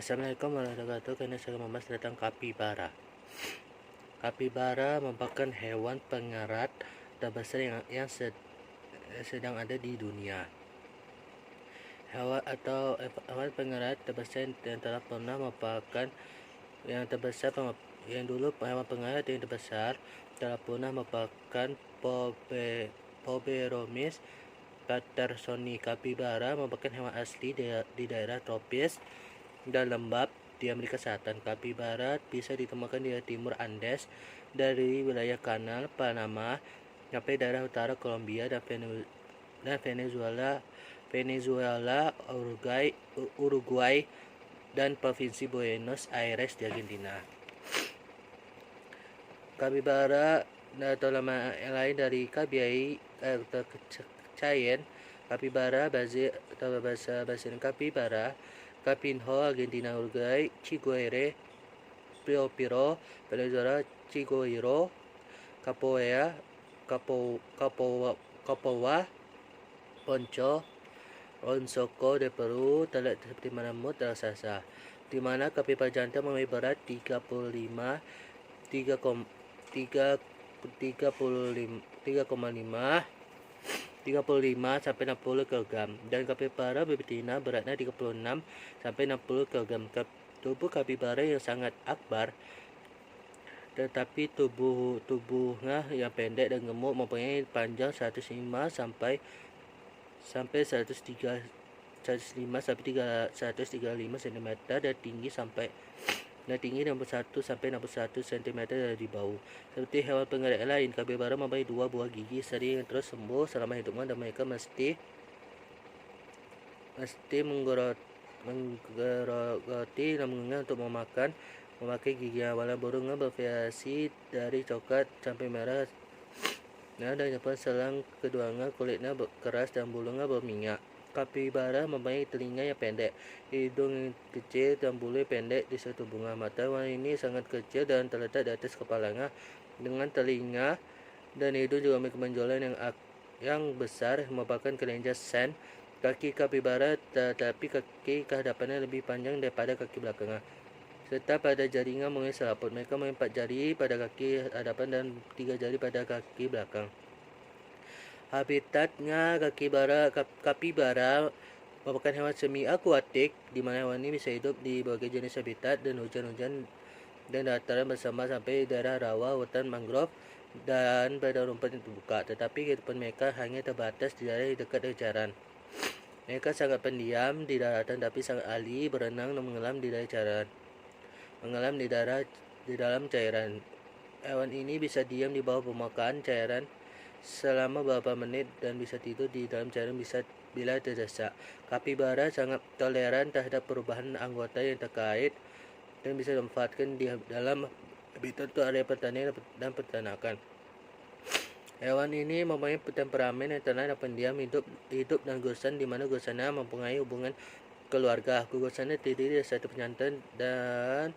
Assalamualaikum warahmatullahi wabarakatuh. Kini saya membahas tentang kapibara. Kapibara merupakan hewan pengerat terbesar yang sedang ada di dunia. Hewan pengerat terbesar yang telah pernah merupakan yang terbesar yang dulu hewan pengerat yang terbesar telah pernah merupakan Poberomies pattersoni. Kapibara merupakan hewan asli di daerah tropis dan lembap di Amerika Selatan. Kapibara bisa ditemukan di timur Andes dari wilayah Kanal Panama sampai daerah utara Kolombia dan Venezuela, Uruguay dan provinsi Buenos Aires di Argentina. Kapibara atau nama lain dari cabiai atau Cayenne, kapibara bahasa kapibara, Capinho, Argentina, Uruguay, Chiguire, Piro, Venezuela, Chiguiro, Capowa, Poncho, Onsoko de Peru, terlihat seperti malamut raksasa, di mana kapibara jantan memiliki berat 35 sampai 60 kg dan kapibara betina beratnya 36 sampai 60 kg. Tubuh kapibara yang sangat akbar, tetapi tubuhnya yang pendek dan gemuk, mempunyai panjang 105 sampai 135 cm dan tinggi 61 sampai 61 cm dari bahu. Seperti hewan pengerat lain, kapibara mempunyai 2 buah gigi seri yang terus sembuh selama hidupnya, dan mereka mesti menggerogoti lambungnya untuk memakan, memakai gigi. Warna burungnya bervariasi dari coklat sampai merah, dan selang keduanya kulitnya keras dan bulunya berminyak. Kapibara mempunyai telinga yang pendek, hidung yang kecil dan bulu pendek di seluruh tubuhnya. Mata hewan ini sangat kecil dan terletak di atas kepalanya, dengan telinga dan hidung juga memiliki benjolan yang besar merupakan kelenjar sen. Kaki kapibara, tetapi kaki kehadapannya lebih panjang daripada kaki belakangnya, serta pada jarinya mempunyai selaput. Mereka mempunyai 4 jari pada kaki hadapan dan 3 jari pada kaki belakang. Habitatnya kapibara merupakan hewan semi akuatik, di mana hewan ini bisa hidup di berbagai jenis habitat dan hujan-hujan dan dataran bersama sampai daerah rawa, hutan mangrove, dan pada rumput yang terbuka. Tetapi kehidupan mereka hanya terbatas di daerah dekat jaran. Mereka sangat pendiam di daratan, tapi sangat ahli berenang dan menyelam di dalam cairan. Hewan ini bisa diam di bawah permukaan cairan selama beberapa menit dan bisa tidur di dalam cairan bila terdesak. Kapibara sangat toleran terhadap perubahan anggota yang terkait dan bisa dimanfaatkan di dalam habitat untuk area pertanian dan peternakan. Hewan ini mempunyai temperamen yang tenang dan pendiam, hidup dan gugusan, di mana gugusannya mempunyai hubungan keluarga. Gugusannya terdiri dari satu pejantan dan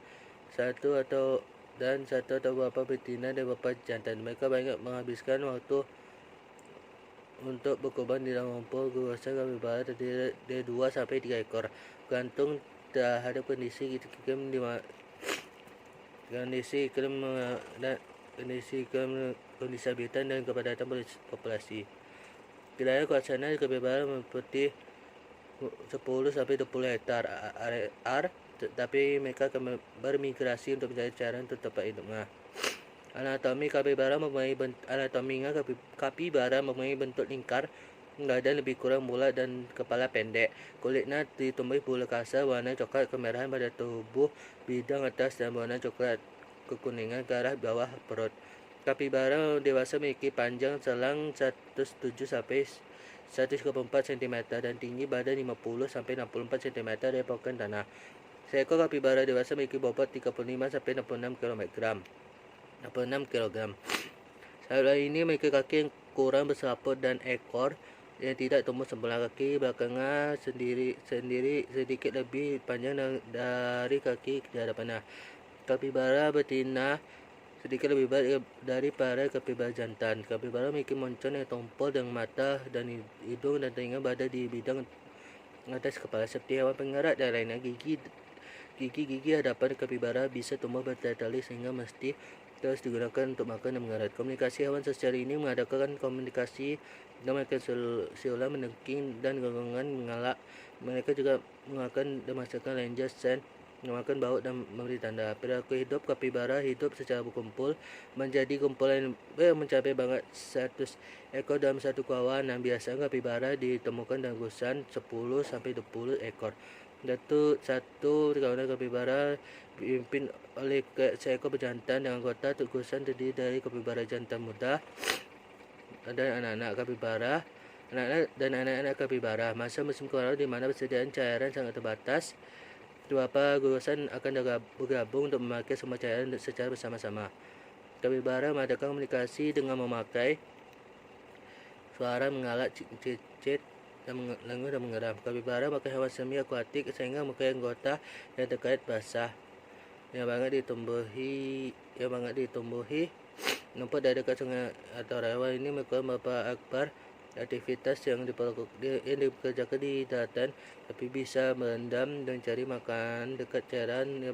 satu atau beberapa betina dan beberapa jantan. Mereka banyak menghabiskan waktu untuk berkorban di dalam rumput. Gugusan kapibara terdiri dari 2 sampai 3 ekor, bergantung terhadap kondisi iklim kondisi habitat dan kepadatan populasi. Wilayah kawasan kapibara meliputi 10 sampai 20 hektar area, tetapi mereka akan bermigrasi untuk mencari cara untuk tempat hidupnya. Anatomi kapibara mempunyai bentuk lingkar dan lebih kurang bulat dan kepala pendek. Kulitnya ditumbuhi bulu kasar warna coklat kemerahan pada tubuh bidang atas dan warna coklat kekuningan ke arah bawah perut. Kapibara dewasa memiliki panjang selang 107 sampai 134 cm dan tinggi badan 50 sampai 64 cm dari permukaan tanah. Seekor kapibara dewasa memiliki bobot 35 sampai 66 kg. Hewan ini memiliki kaki yang kurang berselaput dan ekor yang tidak tumbuh sempurna. Kaki belakangnya sedikit lebih panjang dari kaki di hadapannya. Kapibara betina sedikit lebih berat daripada kapibara jantan. Kapibara memiliki moncong yang tumpul dengan mata dan hidung dan telinga berada di bidang atas kepala. Seperti hewan pengerat dan lainnya, Gigi-gigi hadapan kapibara bisa tumbuh bertali-tali sehingga mesti terus digunakan untuk makan dan mengarat. Komunikasi hewan secara ini mengadakan komunikasi dengan mereka siulah, mendengking, dan gonggongan mengalak. Mereka juga mengeluarkan dan menghasilkan lenja sen, mengeluarkan bau dan memberi tanda. Perilaku hidup kapibara hidup secara berkumpul menjadi kumpulan yang mencapai banget 100 ekor dalam satu kawanan. Dan biasanya kapibara ditemukan dalam gusan 10 sampai 20 ekor. Satu kawanan kapibara dipimpin oleh seekor pejantan dengan anggota gusan terdiri dari kapibara jantan muda dan anak-anak kapibara. Masa musim kemarau di mana persediaan cairan sangat terbatas, beberapa gusan akan bergabung untuk memakai semua cairan secara bersama-sama. Kapibara mengadakan komunikasi dengan memakai suara mengalak, cicit, lenguh dan mengeram. Kapibara makan hewan semi akuatik sehingga memakai anggota yang terkait basah yang banyak ditumbuhi rumput dari dekat sungai atau rawa. Ini melakukan beberapa akbar aktivitas yang dikerjakan di daratan, tapi bisa merendam dan cari makan dekat cairan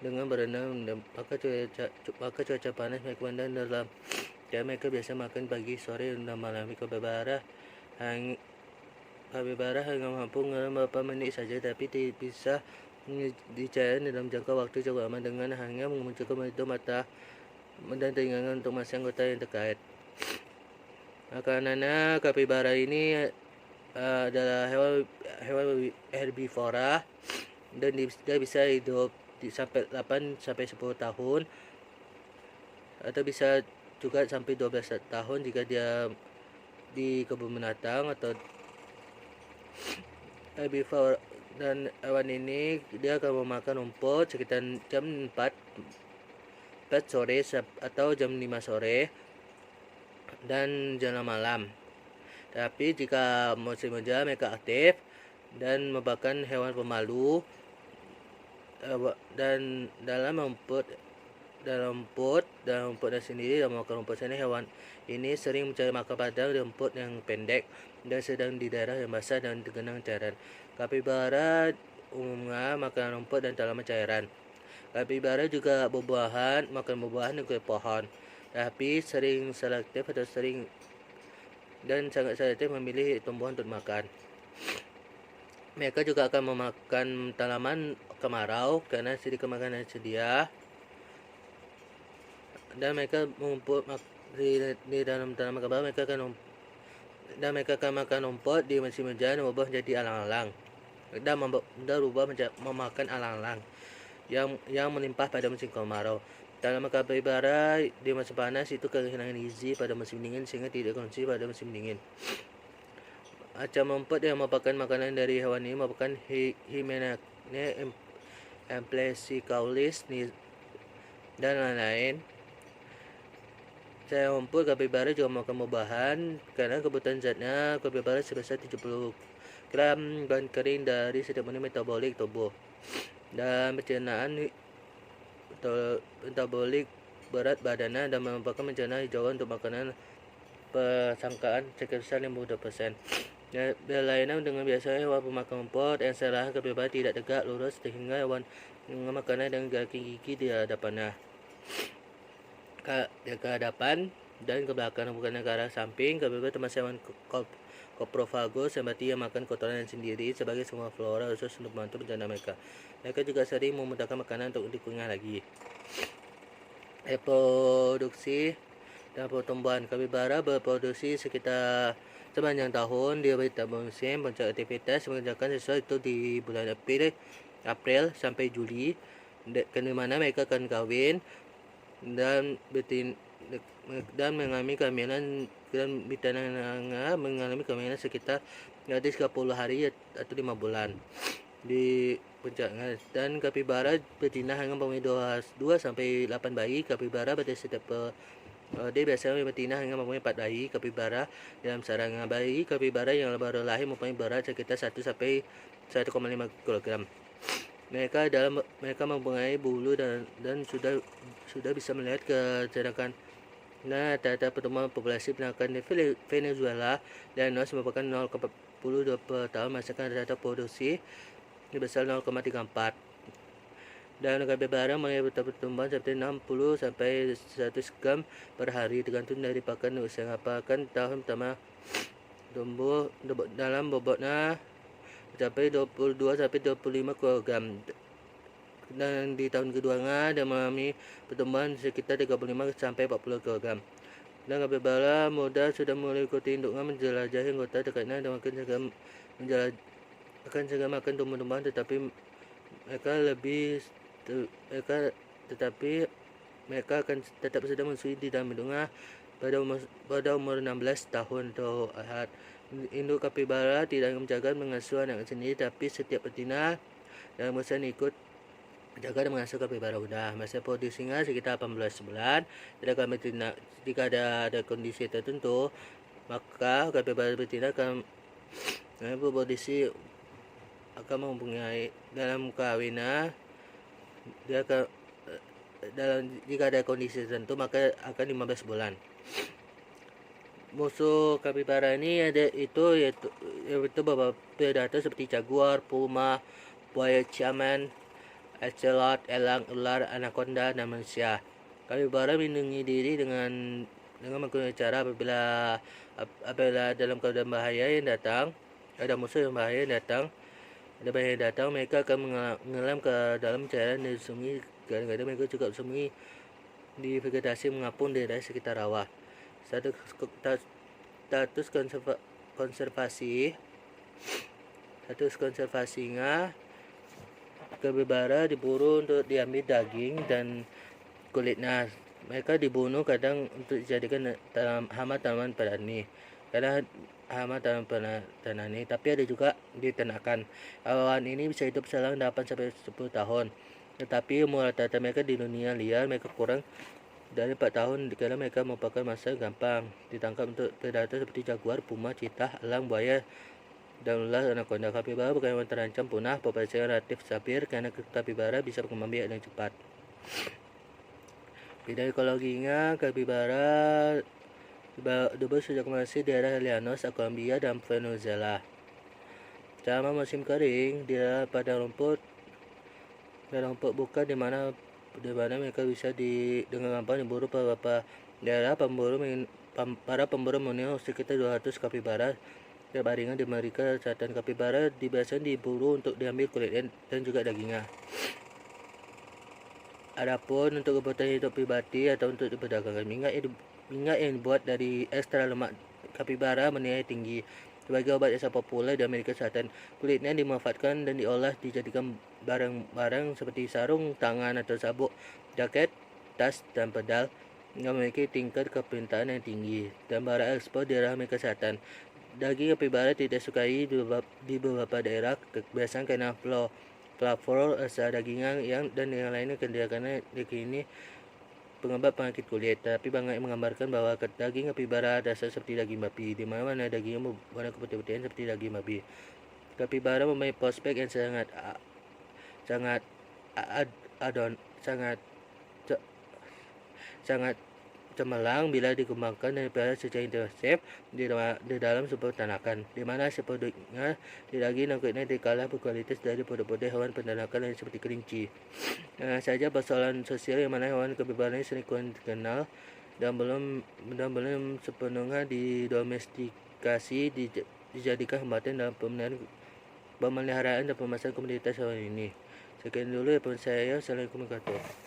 dengan berenang. Maka cuaca panas mereka mendam dalam. Dan mereka biasa makan pagi, sore, dan malam. Kapibara hanya mampu mengeram beberapa menit saja, tapi bisa dicairin dalam jangka waktu cukup aman dengan hanya memunculkan itu mata dan telinga untuk masing anggota yang terkait. Makanannya kapibara ini adalah hewan herbivora dan dia bisa hidup sampai 8 sampai 10 tahun atau bisa juga sampai 12 tahun jika dia di kebun binatang atau herbivora. Dan hewan ini dia akan memakan rumput sekitar jam 4 sore atau jam 5 sore dan jam malam. Tapi jika musim hujan mereka aktif dan merupakan hewan pemalu dan dalam rumputnya sendiri dan makan rumput sendiri. Hewan ini sering mencari makan pada rumput yang pendek dan sedang di daerah yang basah dan tergenang cairan. Kapibara umumnya makan rumput dan tanaman cairan. Kapibara juga makan buah-buahan dan kulit pohon, tapi sangat selektif memilih tumbuhan untuk makan. Mereka juga akan memakan tanaman kemarau karena sedikit makanan sedia, dan mereka mengumpul di dalam tanaman kemarau. Mereka akan makan rumput di musim hujan dan berubah menjadi alang-alang dan berubah memakan alang-alang yang melimpah pada musim kemarau. Tanaman kapibara di musim panas itu kehilangan gizi pada musim dingin sehingga tidak konsumsi pada musim dingin. Macam rumput yang merupakan makanan dari hewan ini merupakan Hymenea amblesicaulus dan lain-lain. Selain rumput, kapibara juga makan buah-buahan karena kebutuhan zatnya. Kapibara sebesar 70 gram bahan kering dari setiap unit metabolik tubuh, dan pencernaan metabolik berat badannya dan merupakan pencernaan hijauan untuk makanan persangkaan sekitar 52%. Berlainan dengan biasanya hewan pemakan rumput yang salah, kapibara tidak tegak lurus sehingga hewan makanan dengan kaki gigi di hadapannya, ke hadapan dan ke belakang, bukan ke arah samping. Kapibara termasuk hewan coprophagous yang berarti yang makan kotoran sendiri sebagai semua flora khusus untuk membantu rencana mereka. Mereka juga sering memuntahkan makanan untuk dikunyah lagi. Reproduksi dan pertumbuhan. Kapibara berproduksi sekitar sepanjang tahun. Dia bertabur musim puncak aktivitas mengerjakan sesuatu di bulan April sampai Juli, di mana mereka akan kawin dan mengalami kehamilan, dan mengalami kehamilan sekitar 30 hari atau 5 bulan di puncaknya. Dan kapibara betina hanya mempunyai 2 sampai 8 bayi. Kapibara pada setiap dia biasanya betina hanya mempunyai 4 bayi kapibara dalam sarang. Bayi kapibara yang baru lahir mempunyai berat sekitar 1 sampai 1,5 kg. Mereka mempunyai bulu dan sudah bisa melihat kecerdasan. Nah, data pertumbuhan populasi peternakan di Venezuela dan Laos merupakan 0,42 per tahun, masakan data produksi sebesar 0,34. Dan kapibara mulai pertumbuhan seperti 60 sampai 100 gram per hari tergantung dari pakan usia pakan. Tahun pertama tumbuh dalam bobotnya mencapai 22 sampai 25 kg. Dan di tahun keduanya dia mengalami pertumbuhan sekitar 35 sampai 40 kg. Dan kapibara muda sudah mulai ikuti induknya menjelajahi anggota dekatnya dan akan segera makan tumbuh-tumbuhan, tetapi mereka akan tetap sedang menyusui di dalam induknya pada umur 16 tahun atau ahad. Induk kapibara tidak menjaga mengasuh anak sendiri, tapi setiap betina dalam bosan ikut menjaga dan mengasuh kapibara muda. Masa produksinya sekitar 18 bulan. Jika ada kondisi tertentu, maka kapibara betina akan berproduksi mempunyai dalam kawinan dia akan jika ada kondisi tertentu maka akan 15 bulan. Musuh kapibara ini yaitu beberapa predator seperti jaguar, puma, buaya ciaman, ocelot, elang, ular, anaconda, dan manusia. Kapibara melindungi diri dengan menggunakan cara apabila dalam keadaan bahaya yang datang, ada musuh yang bahaya yang datang, mereka akan menyelam ke dalam cairan di sungai. Kadang-kadang mereka juga bersembunyi di vegetasi mengapung di daerah sekitar rawa. Status konservasinya, kapibara diburu untuk diambil daging dan kulitnya. Mereka dibunuh kadang untuk dijadikan hama tanaman penani. Tapi ada juga diternakan. Hewan ini bisa hidup selang 8 sampai 10 tahun. Tetapi umur rata-rata mereka di dunia liar mereka kurang dari 4 tahun karena mereka merupakan masa gampang ditangkap untuk predator seperti jaguar, puma, citah, elang, buaya, dan ular, anaconda. Kapibara bukan hewan terancam punah. Populasinya relatif stabil karena kapibara bisa berkembang biak dengan cepat. Bidang ekologinya, kapibara dibawa sejak masih di daerah Llanos, Colombia, dan Venezuela. Selama musim kering, dia pada rumput buka di mana mereka bisa dengan gampang diburu beberapa daerah. Para pemburu membunuh sekitar 200 kapibara terbaringan di Amerika Selatan. Kapibara biasanya diburu untuk diambil kulitnya dan juga dagingnya. Adapun untuk kebutuhan hidup pribadi atau untuk diperdagangkan, minyak yang dibuat dari ekstra lemak kapibara bernilai tinggi. Sebagai obat yang sangat populer di Amerika Selatan, kulitnya dimanfaatkan dan diolah dijadikan barang-barang seperti sarung tangan atau sabuk, jaket, tas, dan pedal yang memiliki tingkat kepintaran yang tinggi dan barang ekspor di Amerika Selatan. Daging kapibara tidak disukai di beberapa daerah, kebiasaan karena flavor, rasa daging dan yang lainnya, karena daging ini pengobat penyakit kulit. Tapi banyak yang menggambarkan bahwa daging kapibara rasa seperti daging babi, di mana dagingnya berwarna keputih-putihan seperti daging babi. Kapibara mempunyai prospek yang sangat cemerlang bila dikembangkan dan dipelihara secara intensif di dalam sebuah peternakan, di mana hasil produknya di daging dan kulitnya dikalah berkualitas dari produk-produk hewan peternakan lain seperti kelinci. Saja persoalan sosial yang mana hewan kapibara ini sering kurang dikenal dan belum sepenuhnya didomestikasi, dijadikan hambatan dalam pemeliharaan dan pemasaran komunitas hewan ini. Sekian dulu ya saya. Assalamualaikum warahmatullahi wabarakatuh.